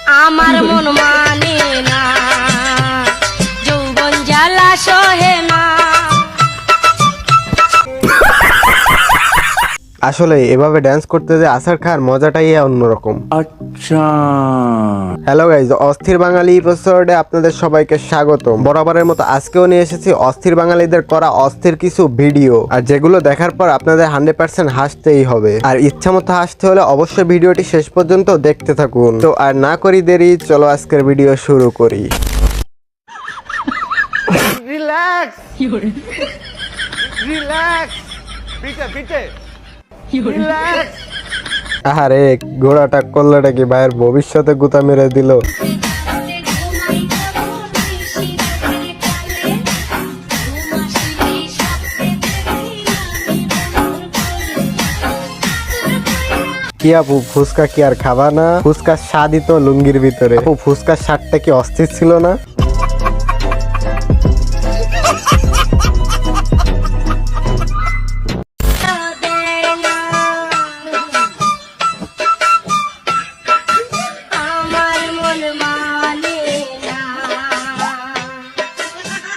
আমার মন মানে না, যৌবন জ্বালা সহে না। আসলে এভাবে ড্যান্স করতে যে আসার খার মজাটাই অন্যরকম। আচ্ছা, হ্যালো গাইজ, অস্থির বাঙালি এপিসোডে আপনাদের সবাইকে স্বাগতম। বরাবরের মতো আজকেও নিয়ে এসেছি অস্থির বাঙালিদের করা অস্থির কিছু ভিডিও, আর যেগুলো দেখার পর আপনাদের 100% হাসতেই হবে। আর ইচ্ছা মতো হাসতে হলে অবশ্যই ভিডিওটি শেষ পর্যন্ত দেখতে থাকুন। তো আর না করি দেরি, চলো আজকের ভিডিও শুরু করি। রিল্যাক্স রিল্যাক্স পিটে পিটে রিল্যাক্স। আরে ঘোড়াটা করলোটা কি ভাইয়ের ভবিষ্যতে গুতা মেরে দিল। কি আপু, ফুচকা কি আর খাবা না? ফুচকার স্বাদই তো লুঙ্গির ভিতরে। আপু ফুচকার স্বাদটা কি অস্থির ছিল না? আমার মন মানে না,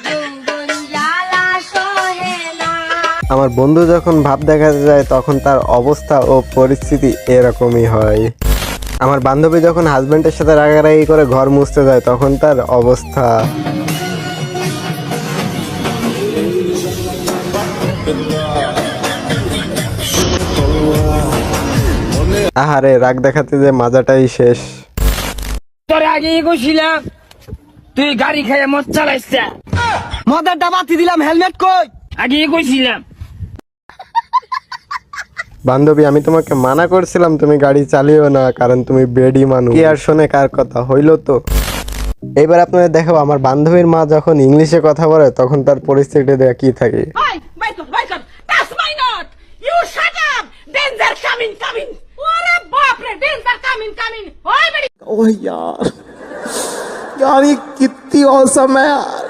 যৌবন জ্বালা সহে না। আমার বন্ধু যখন ভাব দেখাতে যায় তখন তার অবস্থা ও পরিস্থিতি এরকমই হয়। আমার বান্ধবী যখন হাজবেন্ডের সাথে রাগারাগি করে ঘর মুছতে যায় তখন তার অবস্থা। আহারে রাগ দেখাতে যে মাজাটাই শেষ। তোর আগে কইছিলাম তুই গাড়ি খেয়ে মদ চালাইছ, মদের ডাবাতি দিলাম, হেলমেট কই? আগে কইছিলাম। বান্ধবী আমি তোমাকে মানা করছিলাম তুমি গাড়ি চালিও না, কারণ তুমি বেডি মানুষ। কি আর শোনে কার কথা, হইলো তো। এবার আপনাদের দেখাবো আমার বান্ধবীর মা যখন ইংলিশে কথা বলে তখন তার পরিস্থিতি দেখা কি থাকে। That's my note. You shut up. Danger coming, coming. अरे बाप रे, danger coming, coming. ओए मेरी। ओह यार यार ये कितनी औसम है यार।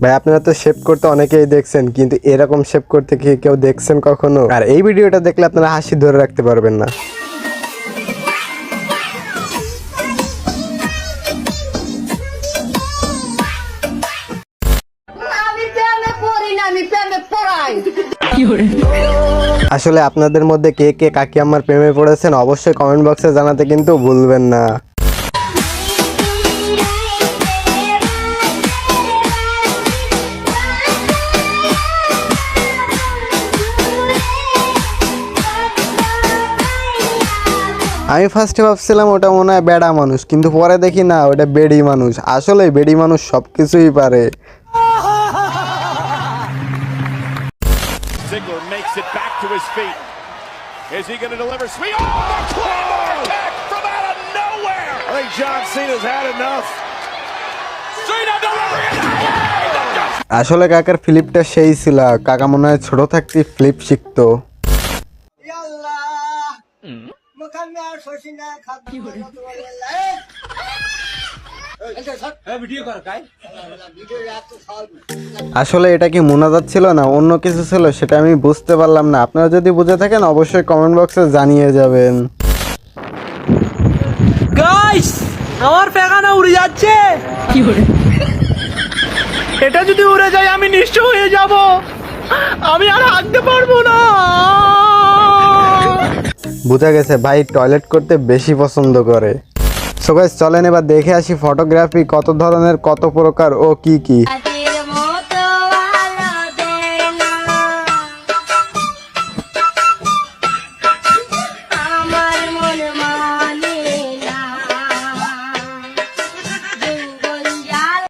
ভাই আপনারা তো শেভ করতে অনেকেই দেখছেন, কিন্তু এরকম শেভ করতে কি কেউ দেখছেন কখনো? আর এই ভিডিওটা দেখলে আপনারা হাসি ধরে রাখতে পারবেন না। আমি প্রেমে পড়ি না, আমি প্রেমে পড়াই। আসলে আপনাদের মধ্যে কে কে কাকি আমার প্রেমে পড়েছেন অবশ্যই কমেন্ট বক্সে জানাতে কিন্তু ভুলবেন না। আমি ফার্স্টে ভাবছিলাম ওটা মনে হয় বেড়া মানুষ, কিন্তু পরে দেখি না ওটা বেডি মানুষ। আসলে বেডি মানুষ সবকিছুই পারে। Ziggler makes it back to his feet. Is he going to deliver? Sweet! Oh, the attack from out of nowhere! I think John Cena's had enough. Cena delivering it! আসলে কাকার ফ্লিপটা সেই ছিল, কাকা মনে হয় ছোট থাকতে ফ্লিপ শিখতো। আসলে এটা কি মোনাজাত ছিল না অন্য কিছু ছিল সেটা আমি বুঝতে পারলাম না। আপনারা যদি বুঝে থাকেন অবশ্যই কমেন্ট বক্সে জানিয়ে যাবেন। গাইস, আমার পেগানা উড়ে যাচ্ছে। এটা যদি উড়ে যায় আমি নিঃস্ব হয়ে যাব, আমি আর হাঁটতে পারবো না। বুঝা গেছে ভাই টয়লেট করতে বেশি পছন্দ করে। সো গাইস চলেন এবার দেখে আসি ফটোগ্রাফি কত ধরনের, কত প্রকার ও কি কি। তাদের মতো আলো দেয় না, আমার মন মানে না, যৌবন জ্বালা।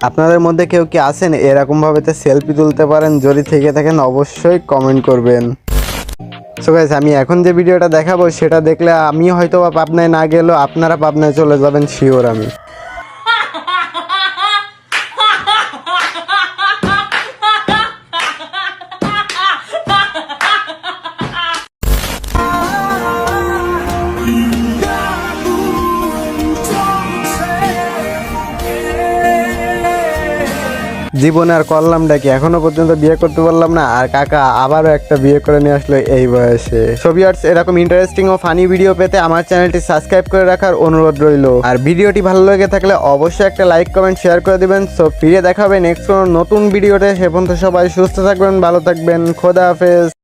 আপনাদের মধ্যে কেউ কি আছেন এরকম ভাবে সেলফি তুলতে পারেন? যদি থেকে থাকেন অবশ্যই কমেন্ট করবেন। সো গাইস আমি এখন যে ভিডিওটা দেখাবো সেটা দেখলে আমি হয়তো বা পাবনায় না গেলেও আপনারা পাবনায় চলে যাবেন শিওর আমি। জীবনে আর করলামটা কি, এখনো পর্যন্ত বিয়ে করতে পারলাম না, আর কাকা আবারও একটা বিয়ে করে নিয়ে আসলো এই বয়সে। সো ভিউয়ার্স, এরকম ইন্টারেস্টিং ও ফানি ভিডিও পেতে আমার চ্যানেলটি সাবস্ক্রাইব করে রাখার অনুরোধ রইল। আর ভিডিওটি ভালো লেগে থাকলে অবশ্যই একটা লাইক কমেন্ট শেয়ার করে দিবেন। সো ফিরে দেখা হবে নেক্সট কোনো নতুন ভিডিওতে। সে পর্যন্ত সবাই সুস্থ থাকবেন, ভালো থাকবেন, খোদা হাফেজ।